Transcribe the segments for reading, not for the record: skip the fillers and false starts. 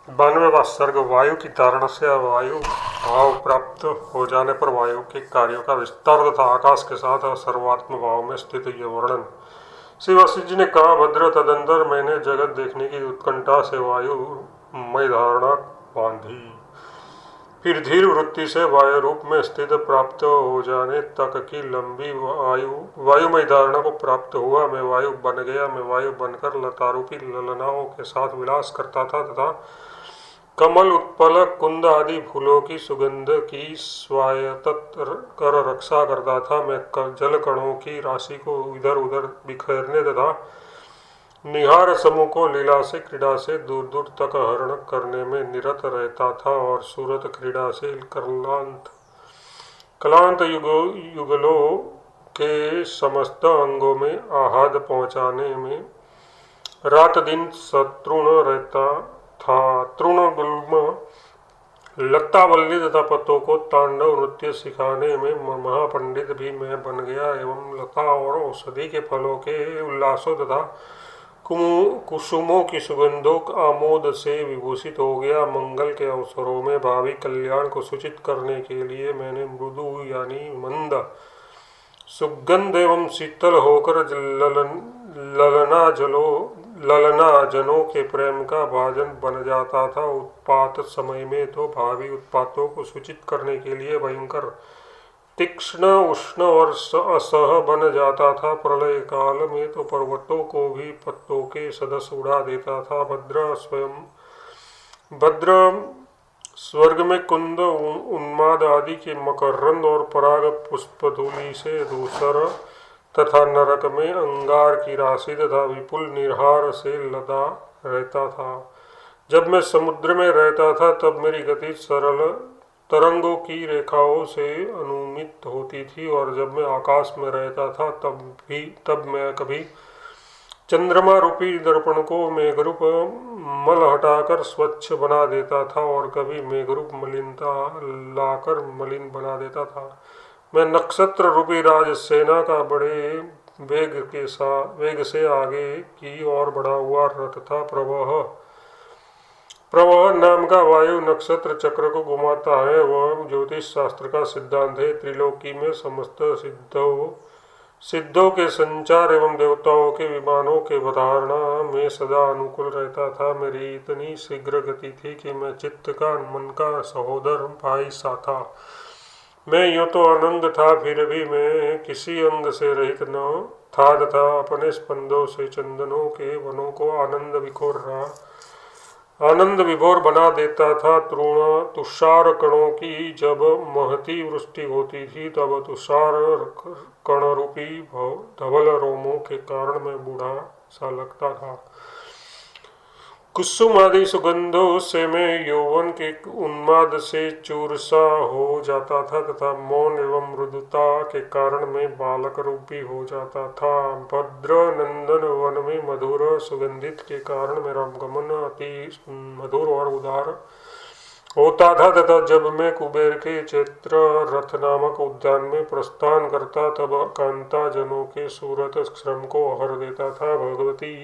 92वां सर्ग। वायु की धारणा से वायु भाव प्राप्त हो जाने पर वायु के कार्यों का विस्तार तथा आकाश के साथ सर्वात्म भाव में स्थित ये वर्णन। श्री वशिष्ठ जी ने कहा, भद्र, तदंतर मैंने जगत देखने की उत्कंठा से वायु मय धारणा बांधी। फिर धीर वृत्ति से वायु रूप में स्थित प्राप्त हो जाने तक की लंबी वायुमय धारणा को प्राप्त हुआ। मैं वायु बन गया। मैं वायु बनकर लतारूपी ललनाओं के साथ विलास करता था तथा कमल, उत्पल, कुंद आदि फूलों की सुगंध की स्वायत्त कर रक्षा करता था। मैं जल कणों की राशि को इधर उधर बिखेरने तथा निहार समूह को लीला से क्रीड़ा से दूर दूर तक हरण करने में निरत रहता था और सूरत क्रीड़ा से कलांत युगलों के समस्त अंगों में आह्लाद पहुँचाने में रात दिन सतृण रहता था। तृण गुल्म लतावल्ली तथा पत्तों को तांडव नृत्य सिखाने में महापंडित भी मैं बन गया एवं लता और औषधि के फलों के उल्लासों तथा कुसुमों की सुगंधों आमोद से विभूषित हो गया। मंगल के अवसरों में भावी कल्याण को सूचित करने के लिए मैंने मृदु यानी मंद सुगंध एवं शीतल होकर ललना जनों के प्रेम का भाजन बन जाता था। उत्पात समय में तो भावी उत्पातों को सूचित करने के लिए भयंकर तीक्ष्ण, उष्ण और असह बन जाता था। प्रलय काल में तो पर्वतों को भी पत्तों के सदस्य उड़ा देता था। भद्र स्वर्ग में कुंद, उन्माद आदि के मकरंद और पराग पुष्पधूलि से धूसर तथा नरक में अंगार की राशि तथा विपुल निर्हार से लदा रहता था। जब मैं समुद्र में रहता था तब मेरी गति सरल तरंगों की रेखाओं से अनुमित होती थी और जब मैं आकाश में रहता था तब मैं कभी चंद्रमा रूपी दर्पण को मेघरूप मल हटाकर स्वच्छ बना देता था और कभी मेघरूप मलिनता लाकर मलिन बना देता था। मैं नक्षत्र रूपी राजसेना का बड़े वेग से आगे की ओर बढ़ा हुआ रथ था। प्रवाह नाम का वायु नक्षत्र चक्र को घुमाता है। वह ज्योतिष शास्त्र का सिद्धांत है। त्रिलोकी में समस्त सिद्धों के संचार एवं देवताओं के विमानों के धारणा में सदा अनुकूल रहता था। मेरी इतनी शीघ्र गति थी कि मैं चित्त का मन का सहोदर भाई सा था। मैं यूं तो अनंग था, फिर भी मैं किसी अंग से रहित न था तथा अपने स्पंदों से चंदनों के वनों को आनंद विभोर बना देता था। तुषार कणों की जब महती वृष्टि होती थी तब तुषार कण रूपी धवल रोमों के कारण मैं बूढ़ा सा लगता था। कुसुम आदि सुगंधों से मैं यौवन के उन्माद से चूर सा हो जाता था तथा मौन एवं मृदुता के कारण मैं बालक रूपी हो जाता था। भद्र नंदन वन में मधुर सुगंधित के कारण मेरा गमन अति मधुर और उदार होता था तथा जब मैं कुबेर के चैत्र रथ नामक उद्यान में प्रस्थान करता तब कांता जनों के सूरत श्रम को हर देता था। भगवती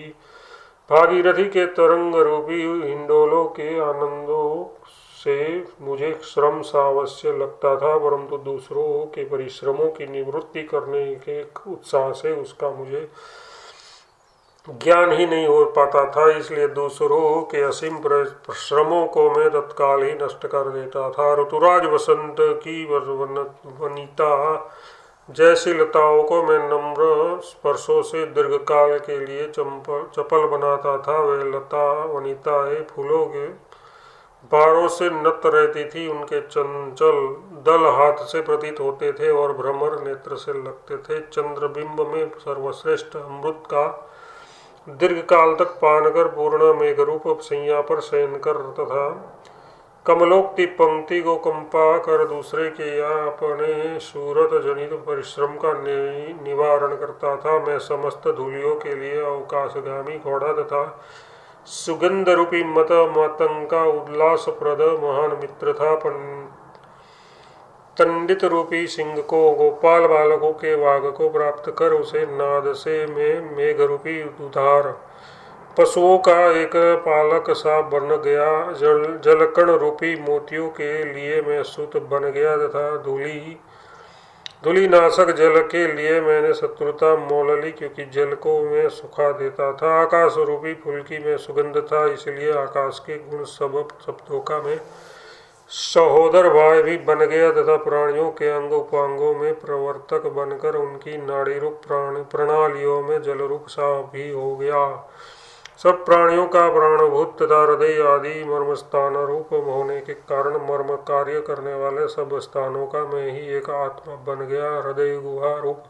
भागीरथी के तरंग रूपी हिंडोलों के आनंदों से मुझे श्रम सा अवश्य लगता था, परंतु दूसरों के परिश्रमों की निवृत्ति करने के उत्साह से उसका मुझे ज्ञान ही नहीं हो पाता था। इसलिए दूसरों के असीम परिश्रमों को मैं तत्काल ही नष्ट कर देता था। ऋतुराज वसंत की वनिता जैसी लताओं को मैं नम्र स्पर्शों से दीर्घकाल के लिए चपल बनाता था। वे लता वनिताएं फूलों के बारों से नत रहती थी। उनके चंचल दल हाथ से प्रतीत होते थे और भ्रमर नेत्र से लगते थे। चंद्रबिंब में सर्वश्रेष्ठ अमृत का दीर्घकाल तक पान कर पूर्ण मेघरूप सैया पर शयन कर तथा कमलोक्ति पंक्ति को कंपा कर दूसरे के या अपने सूरत जनित परिश्रम का निवारण करता था। मैं समस्त धूलियों के लिए अवकाशगामी घोड़ा तथा सुगंध रूपी मतंग का उल्लासप्रद महान मित्र था। पंडित रूपी सिंह को गोपाल बालकों के वाग को प्राप्त कर उसे नाद से मैं मेघ रूपी उधार पशुओं का एक पालक सा बन गया। जलकण रूपी मोतियों के लिए मैं सूत बन गया तथा धूलिनाशक जल के लिए मैंने शत्रुता मोल ली, क्योंकि जल को मैं सुखा देता था। आकाश रूपी फूल की मैं सुगंध था, इसलिए आकाश के गुण सब शब्दों का मैं सहोदर भाई भी बन गया तथा प्राणियों के अंग उपांगों में प्रवर्तक बनकर उनकी नाड़ी रूप प्रणालियों में जल रूप सा भी हो गया। सब प्राणियों का प्राणभूत तथा हृदय आदि मर्म स्थान रूप होने के कारण मर्म कार्य करने वाले सब स्थानों का मैं ही एक आत्मा बन गया। हृदय गुहा रूप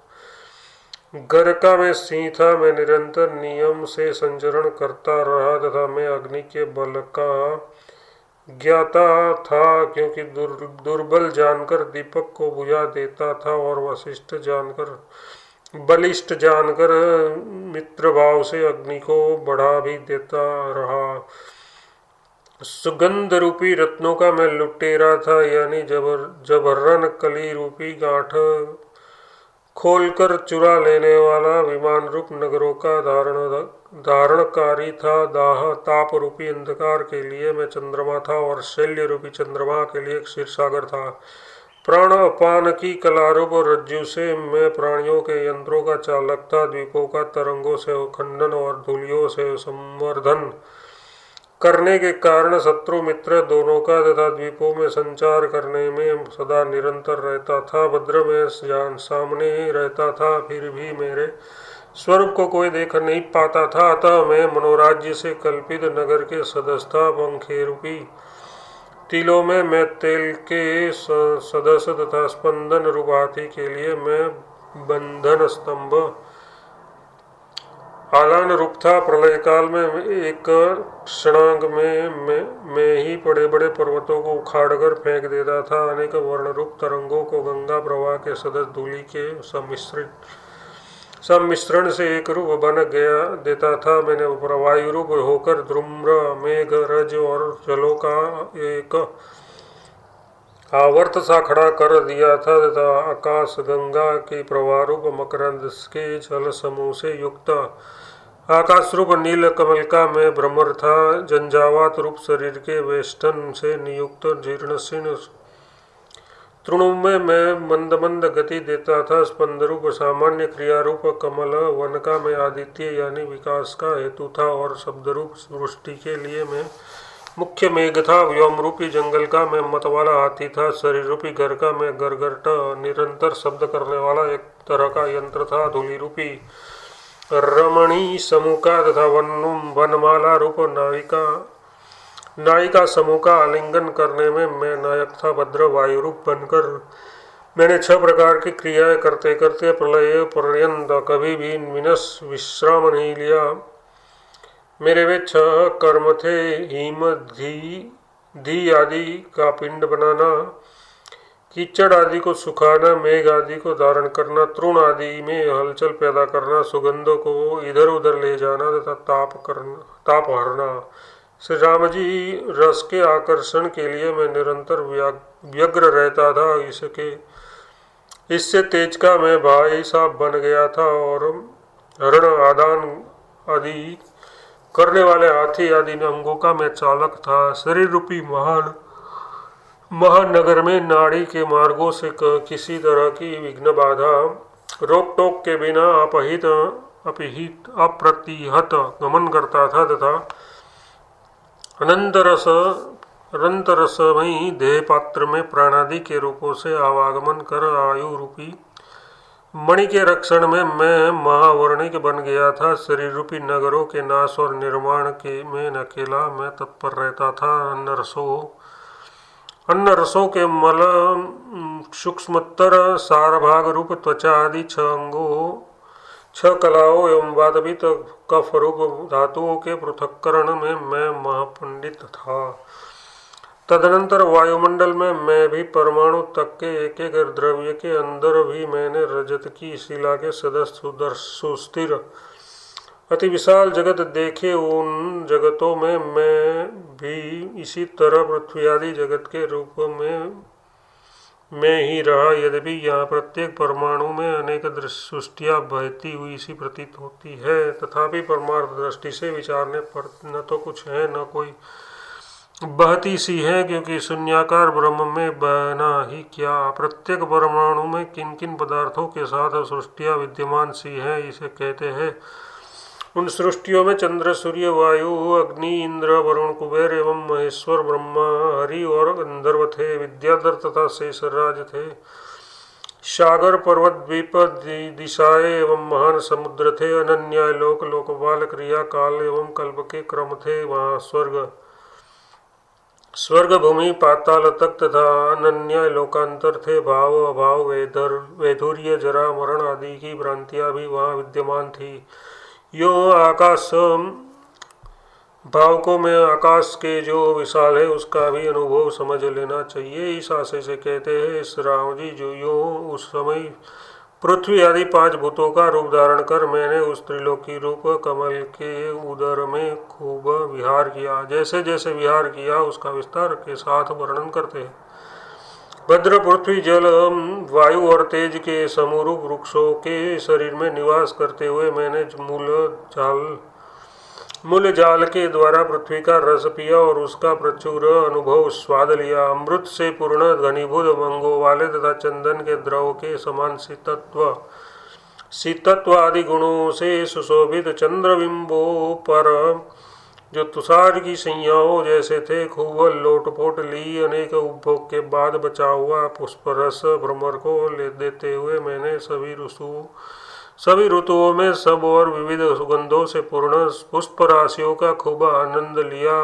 घर का मैं सिंह था। मैं निरंतर नियम से संचरण करता रहा तथा मैं अग्नि के बल का ज्ञाता था, क्योंकि दुर्बल जानकर दीपक को बुझा देता था और बलिष्ठ जानकर मित्र भाव से अग्नि को बढ़ा भी देता रहा। सुगंध रूपी रत्नों का मैं लुटेरा था, यानी जबरन कली रूपी गांठ खोलकर चुरा लेने वाला विमान रूप नगरों का धारणकारी था। दाह ताप रूपी अंधकार के लिए मैं चंद्रमा था और शैल्य रूपी चंद्रमा के लिए एक क्षीरसागर था। प्राण अपान की कलारूप रज्जु से मैं प्राणियों के यंत्रों का चालक था। द्वीपों का तरंगों से खंडन और धूलियों से संवर्धन करने के कारण शत्रु मित्र दोनों का तथा द्वीपों में संचार करने में सदा निरंतर रहता था। भद्र में सामने रहता था, फिर भी मेरे स्वरूप को कोई देख नहीं पाता था। अतः मैं मनोराज्य से कल्पित नगर के सदस्य था। पंखे रूपी तिलों में मैं तेल के सदस्य तथा स्पंदन रूप हाथी के लिए मैं बंधन स्तंभ आलान रूप था। प्रलय काल में एक क्षणांग में ही बड़े बड़े पर्वतों को उखाड़कर फेंक देता था। अनेक वर्ण रूप तरंगों को गंगा प्रवाह के सदस्य धूलि के सम्मिश्रण से एक रूप बन गया देता था। मैंने वायु रूप होकर धूम्र मेघ रज और जलों का एक आवर्त सा खड़ा कर दिया था तथा आकाश गंगा के प्रवाह रूप मकरंद के जल समूह से युक्त आकाश रूप नील कमल का मैं भ्रमर था। जंजावात रूप शरीर के वेष्टन से नियुक्त जीर्णशीर्ण तृणों में मैं मंद मंद गति देता था। स्पंद रूप सामान्य क्रिया रूप कमल वन का मैं आदित्य यानी विकास का हेतु था और शब्द रूप वृष्टि के लिए मैं मुख्य मेघ था। व्योम रूपी जंगल का मैं मतवाला हाथी था। शरीर रूपी घर का मैं गरगरट निरंतर शब्द करने वाला एक तरह का यंत्र था। धूलि रूपी रमणी समूह का तथा वनमाला रूप नायिका समूह का आलिंगन करने में मैं नायक था। भद्र वायु रूप बनकर मैंने 6 प्रकार की क्रियाएं करते करते प्रलय पर्यंत कभी भी विश्राम नहीं लिया। मेरे वे 6 कर्म थे: हिम धी आदि का पिंड बनाना, कीचड़ आदि को सुखाना, मेघ आदि को धारण करना, तृण आदि में हलचल पैदा करना, सुगंधों को इधर उधर ले जाना तथा ताप हरना। श्री राम जी रस के आकर्षण के लिए मैं निरंतर व्यग्र रहता था। इससे तेज का मैं भाई साहब बन गया था और हरण आदान आदि करने वाले हाथी आदि अंगों का मैं चालक था। शरीर रूपी महानगर में नाड़ी के मार्गों से किसी तरह की विघ्न बाधा रोक टोक के बिना अप्रतिहत गमन करता था तथा अनंत रसमयी देह पात्र में प्राणादि के रूपों से आवागमन कर आयु रूपी मणि के रक्षण में मैं महावर्णिक बन गया था। शरीर रूपी नगरों के नाश और निर्माण के में अकेला मैं तत्पर रहता था। अन्न रसों के मल सूक्ष्मतर सारभाग रूप त्वचा आदि 6 अंगों 6 कलाओं एवं वादवित कफ रूप धातुओं के पृथक्करण में मैं महापंडित था। तदनंतर वायुमंडल में मैं भी परमाणु तक के एक एक द्रव्य के अंदर भी मैंने रजत की शिला के सदस्य सुस्थिर अति विशाल जगत देखे। उन जगतों में मैं भी इसी तरह पृथ्वी आदि जगत के रूप में में ही रहा, यद्यपि यहाँ प्रत्येक परमाणु में अनेक सृष्टियाँ बहती हुई सी प्रतीत होती है, तथापि परमार्थ दृष्टि से विचारने पर न तो कुछ है न कोई बहती सी है, क्योंकि शून्याकार ब्रह्म में बहना ही क्या, प्रत्येक परमाणु में किन किन पदार्थों के साथ सृष्टियाँ विद्यमान सी है इसे कहते हैं। उन सृष्टियों में चंद्र, सूर्य, वायु, अग्नि, इंद्र, वरुण, कुबेर एवं महेश्वर, ब्रह्मा, हरि और गंधर्व थे, विद्याधर तथा शेषराज थे, सागर, पर्वत, द्वीप, दिशाएं एवं महान समुद्र थे, अनन्याय लोक, लोकपाल, क्रिया, काल एवं कल्प के क्रम थे, वहाँ स्वर्ग, भूमि, पाताल तक तथा अनन्याय लोकांतर थे, भाव, अभाव, वैधुर्य, जरा, मरण आदि की भ्रांतियां भी वहाँ विद्यमान थी। यो आकाश भावकों में आकाश के जो विशाल है उसका भी अनुभव समझ लेना चाहिए। इस आशय से कहते हैं इस राम जी, जो यो उस समय पृथ्वी आदि 5 भूतों का रूप धारण कर मैंने उस त्रिलोकी रूप कमल के उदर में खूब विहार किया। जैसे जैसे विहार किया उसका विस्तार के साथ वर्णन करते हैं। भद्र, पृथ्वी, जल, वायु और तेज के समरूप वृक्षों के शरीर में निवास करते हुए मैंने मूल जाल के द्वारा पृथ्वी का रस पिया और उसका प्रचुर अनुभव स्वाद लिया। अमृत से पूर्ण घनीभूत अंगों वाले तथा चंदन के द्रव के समान शीतत्व आदि गुणों से सुशोभित चंद्रबिंबों पर जो तुषार की सैयाओं जैसे थे खूब लोटपोट ली अनेक उपभोग के बाद बचा हुआ पुष्परस भ्रमर को ले देते हुए मैंने सभी ऋतुओं में सब और विविध सुगंधों से पूर्ण पुष्प राशियों का खूब आनंद लिया।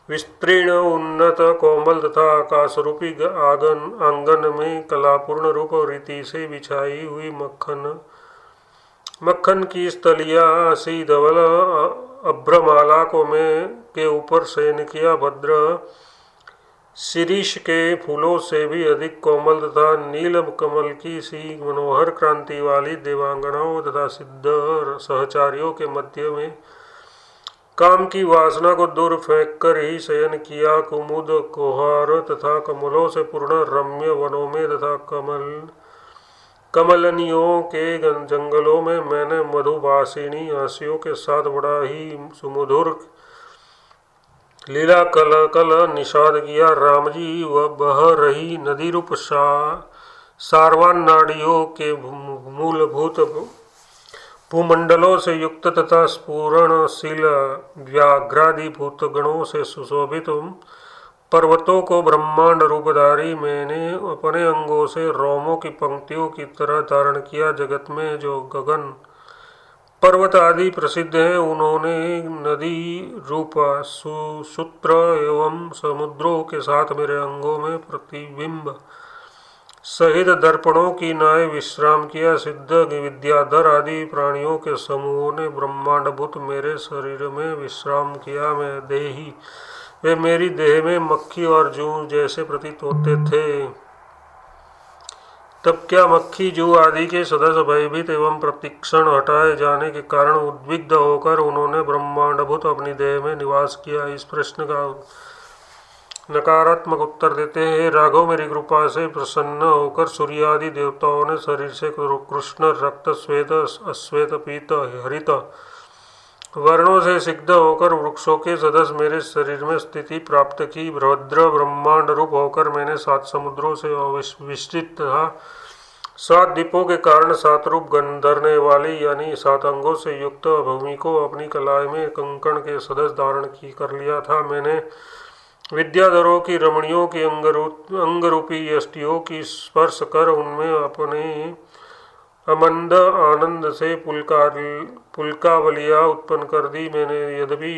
विस्तीर्ण उन्नत कोमल तथा आकाश रूपी आंगन में कलापूर्ण रूप और रीति से बिछाई हुई मक्खन की स्थलिया सी धवल अभ्रमाला को में के ऊपर शयन किया। भद्र शिरीष के फूलों से भी अधिक कोमल तथा नील कमल की सी मनोहर क्रांति वाली देवांगनाओं तथा सिद्ध सहचारियों के मध्य में काम की वासना को दूर फेंक कर ही शयन किया। कुमुद, कोहार तथा कमलों से पूर्ण रम्य वनों में तथा कमलनियों के जंगलों में मैंने मधुभाषिणी हंसियों के साथ बड़ा ही सुमधुर लीला कल निषाद किया। राम जी वह बह रही नदी रूप सारवान नाड़ियों के मूलभूत भूमंडलों से युक्त तथा स्फुरणशील व्याघ्रादिभूत गणों से सुशोभित पर्वतों को ब्रह्मांड रूपधारी मैंने अपने अंगों से रोमों की पंक्तियों की तरह धारण किया। जगत में जो गगन पर्वत आदि प्रसिद्ध हैं उन्होंने नदी रूप सूत्र एवं समुद्रों के साथ मेरे अंगों में प्रतिबिंब सहित दर्पणों की नाय विश्राम किया। सिद्ध विद्याधर आदि प्राणियों के समूहों ने ब्रह्मांडभूत मेरे शरीर में विश्राम किया। वे मेरी देह में मक्खी और जूं जैसे प्रतीत होते थे। तब क्या मक्खी, जूं आदि के सदस्य भयभीत एवं प्रतिक्षण हटाए जाने के कारण उद्विग्ध होकर उन्होंने ब्रह्मांडभूत अपनी देह में निवास किया। इस प्रश्न का नकारात्मक उत्तर देते हैं। राघव, मेरी कृपा से प्रसन्न होकर सूर्य आदि देवताओं ने शरीर से कृष्ण, रक्त, श्वेत, अश्वेत, पीत, हरित वर्णों से सिद्ध होकर वृक्षों के सदस्य मेरे शरीर में स्थिति प्राप्त की। भद्र ब्रह्मांड रूप होकर मैंने 7 समुद्रों से विस्तृत तथा 7 द्वीपों के कारण 7 रूप धरने वाली यानी 7 अंगों से युक्त भूमि को अपनी कलाई में कंकण के सदस्य धारण कर लिया था। मैंने विद्याधरों की रमणियों की अंगरूपी यष्टियों की स्पर्श कर उनमें अपने अमंद आनंद से पुलकावलियाँ उत्पन्न कर दी। मैंने यद्यपि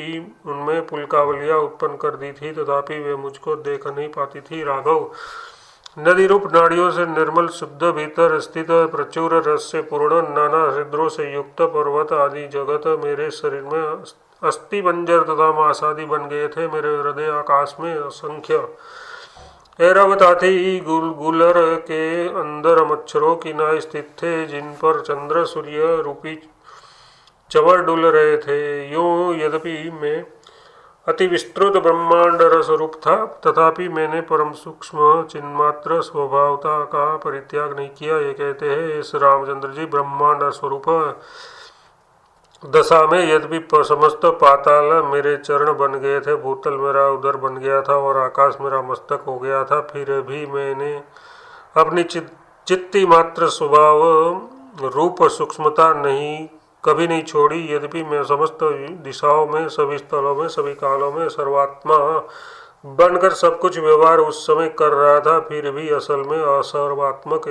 उनमें पुलकावलियाँ उत्पन्न कर दी थी तथापि वे मुझको देख नहीं पाती थी। राघव, नदी रूप नाड़ियों से निर्मल शुद्ध भीतर स्थित प्रचुर रस से पूर्ण नाना हृदयों से युक्त पर्वत आदि जगत मेरे शरीर में अस्थि पंजर तथा मांस आदि बन गए थे। मेरे हृदय आकाश में असंख्य ऐरावत हाथी गुलर के अंदर मच्छरों की नाय स्थित थे, जिन पर चंद्र सूर्य रूपी चवर डुल रहे थे। यूं यद्यपि मैं अति विस्तृत ब्रह्मांड रस रूप था, तथापि मैंने परम सूक्ष्म चिन्मात्र स्वभावता का परित्याग नहीं किया। ये कहते हैं इस रामचंद्र जी ब्रह्मांड स्वरूप दशा में यद्यपि समस्त पाताल मेरे चरण बन गए थे, भूतल मेरा उदर बन गया था और आकाश मेरा मस्तक हो गया था, फिर भी मैंने अपनी चित्ती मात्र स्वभाव रूप सूक्ष्मता कभी नहीं छोड़ी। यद्यपि मैं समस्त दिशाओं में, सभी स्थलों में, सभी कालों में सर्वात्मा बनकर सब कुछ व्यवहार उस समय कर रहा था, फिर भी असल में सर्वात्मक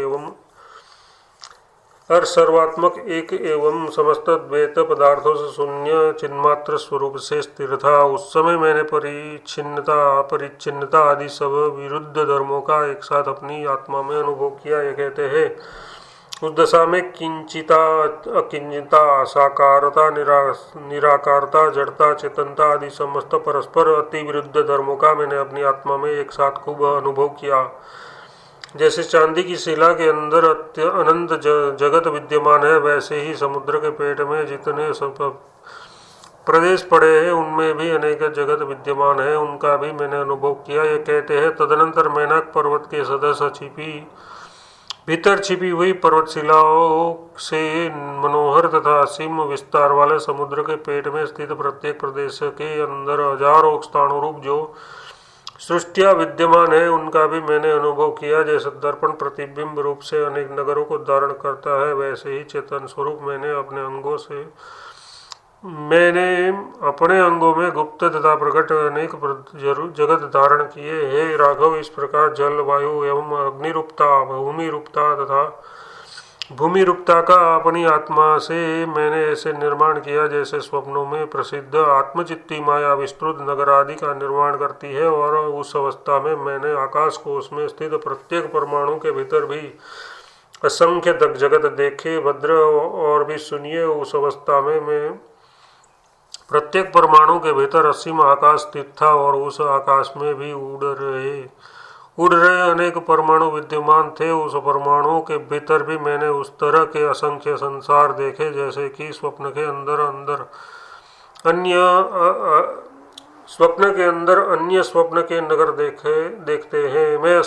एक एवं समस्त द्वैत पदार्थों से शून्य चिन्मात्र स्वरूप से स्थिर था। उस समय मैंने परिच्छिन्नता आदि सब विरुद्ध धर्मों का एक साथ अपनी आत्मा में अनुभव किया। ये कहते हैं उस दशा में किंचिता, अकिंचिता, साकारता, निराकारता, जड़ता, चेतनता आदि समस्त परस्पर अति विरुद्ध धर्मों का मैंने अपनी आत्मा में एक साथ खूब अनुभव किया। जैसे चांदी की शिला के अंदर अनंत जगत विद्यमान है, वैसे ही समुद्र के पेट में जितने सब प्रदेश पड़े हैं उनमें भी अनेक जगत विद्यमान है, उनका भी मैंने अनुभव किया। ये कहते हैं तदनंतर मैनाक पर्वत के सदस्य भीतर छिपी हुई पर्वतशिलाओं से मनोहर तथा असीम विस्तार वाले समुद्र के पेट में स्थित प्रत्येक प्रदेश के अंदर हजारों स्थाणु रूप जो सृष्टियाँ विद्यमान है, उनका भी मैंने अनुभव किया। जैसे दर्पण प्रतिबिंब रूप से अनेक नगरों को धारण करता है, वैसे ही चेतन स्वरूप मैंने अपने अंगों में गुप्त तथा प्रकट अनेक जगत धारण किए। हे राघव, इस प्रकार जल, वायु एवं अग्नि रूपता, भूमि रूपता का अपनी आत्मा से मैंने ऐसे निर्माण किया जैसे स्वप्नों में प्रसिद्ध आत्मचित्ती माया विस्तृत नगर आदि का निर्माण करती है। और उस अवस्था में मैंने आकाश कोश में स्थित प्रत्येक परमाणु के भीतर भी असंख्य जगत देखे। भद्र और भी सुनिए, उस अवस्था में मैं प्रत्येक परमाणु के भीतर असीम आकाश स्थित था और उस आकाश में भी उड़ रहे अनेक परमाणु विद्यमान थे। उस परमाणुओं के भीतर भी मैंने उस तरह के असंख्य संसार देखे जैसे कि स्वप्न के अंदर अन्य स्वप्न के नगर देखते हैं। मैं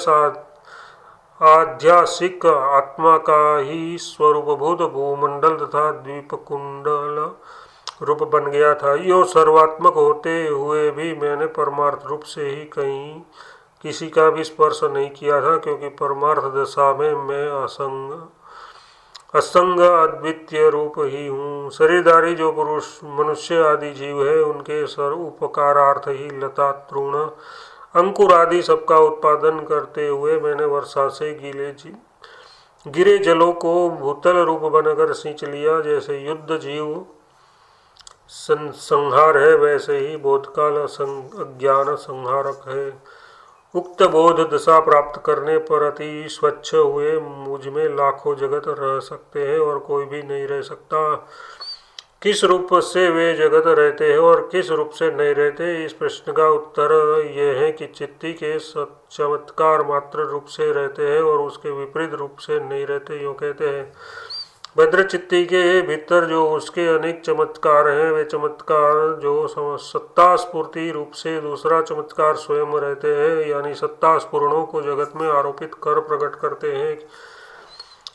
आध्यासिक आत्मा का ही स्वरूपभूत भूमंडल तथा द्वीप कुंडल रूप बन गया था। यो सर्वात्मक होते हुए भी मैंने परमार्थ रूप से ही किसी का भी स्पर्श नहीं किया था, क्योंकि परमार्थ दशा में मैं असंग अद्वितीय रूप ही हूँ। शरीरधारी जो पुरुष, मनुष्य आदि जीव है, उनके उपकारार्थ ही लता, तृण, अंकुर आदि सबका उत्पादन करते हुए मैंने वर्षा से गिरे जलों को भूतल रूप बनकर सींच लिया। जैसे युद्ध जीव संहार है, वैसे ही बोधकाल अज्ञान संहारक है। उक्त बोध दशा प्राप्त करने पर अति स्वच्छ हुए मुझ में लाखों जगत रह सकते हैं और कोई भी नहीं रह सकता। किस रूप से वे जगत रहते हैं और किस रूप से नहीं रहते, इस प्रश्न का उत्तर यह है कि चित्ती के चमत्कार मात्र रूप से रहते हैं और उसके विपरीत रूप से नहीं रहते। यूँ कहते हैं भद्र चित्ती के भीतर जो उसके अनेक चमत्कार हैं, वे चमत्कार जो सत्ता स्फूर्ति रूप से दूसरा चमत्कार स्वयं रहते हैं, यानी सत्ता स्फुरणों को जगत में आरोपित कर प्रकट करते हैं।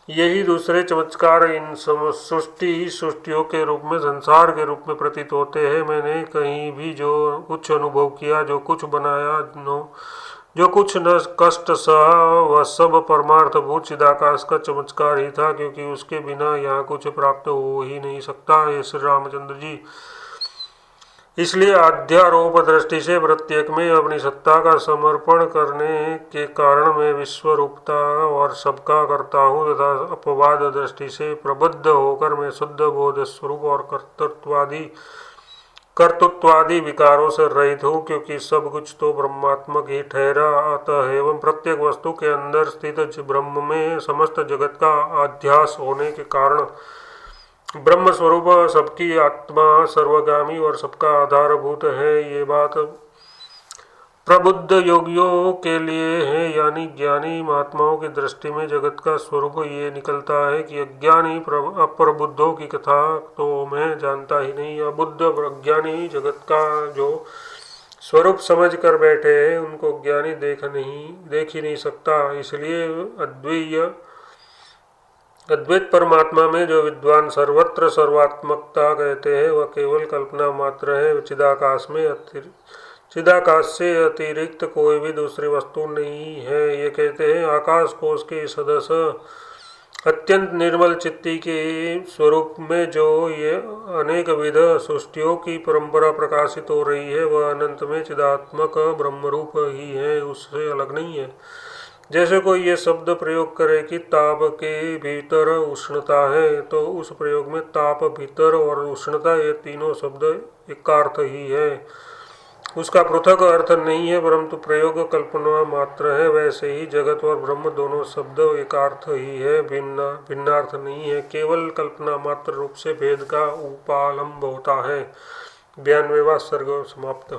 यही दूसरे चमत्कार इन सृष्टियों के रूप में, संसार के रूप में प्रतीत होते हैं। मैंने कहीं भी जो कुछ अनुभव किया, जो कुछ बनाया, जो कुछ न कष्ट सहा, वह सब परमार्थ भूत चिदाकाश का चमत्कार ही था, क्योंकि उसके बिना यहाँ कुछ प्राप्त हो ही नहीं सकता। ये श्री रामचंद्र जी इसलिए अध्यारोप दृष्टि से प्रत्येक में अपनी सत्ता का समर्पण करने के कारण मैं विश्वरूपता और सबका करता हूँ, तथा अपवाद दृष्टि से प्रबुद्ध होकर मैं शुद्ध बोध स्वरूप और कर्तृत्वादि विकारों से रहित हूँ, क्योंकि सब कुछ तो ब्रह्मात्मक ही ठहरा। अतः एवं प्रत्येक वस्तु के अंदर स्थित ब्रह्म में समस्त जगत का अध्यास होने के कारण ब्रह्म स्वरूप सबकी आत्मा सर्वगामी और सबका आधारभूत है। ये बात प्रबुद्ध योगियों के लिए है, यानी ज्ञानी महात्माओं की दृष्टि में जगत का स्वरूप ये निकलता है कि अज्ञानी अप्रबुद्धों की कथा तो मैं जानता ही नहीं। अबुद्ध अज्ञानी जगत का जो स्वरूप समझ कर बैठे हैं, उनको ज्ञानी देख ही नहीं सकता। इसलिए अद्वैत परमात्मा में जो विद्वान सर्वत्र सर्वात्मकता कहते हैं वह केवल कल्पना मात्र है। चिदाकाश से अतिरिक्त कोई भी दूसरी वस्तु नहीं है। ये कहते हैं आकाश कोश के सदस्य अत्यंत निर्मल चित्ती के स्वरूप में जो ये अनेक विध सृष्टियों की परंपरा प्रकाशित हो रही है वह अनंत में चिदात्मक ब्रह्मरूप ही है, उससे अलग नहीं है। जैसे कोई ये शब्द प्रयोग करे कि ताप के भीतर उष्णता है, तो उस प्रयोग में ताप, भीतर और उष्णता ये तीनों शब्द एकार्थ ही है, उसका पृथक अर्थ नहीं है, परंतु प्रयोग कल्पना मात्र है। वैसे ही जगत और ब्रह्म दोनों शब्द एकार्थ ही है, भिन्नार्थ नहीं है, केवल कल्पना मात्र रूप से भेद का उपालंब होता है। 92वां सर्ग समाप्त।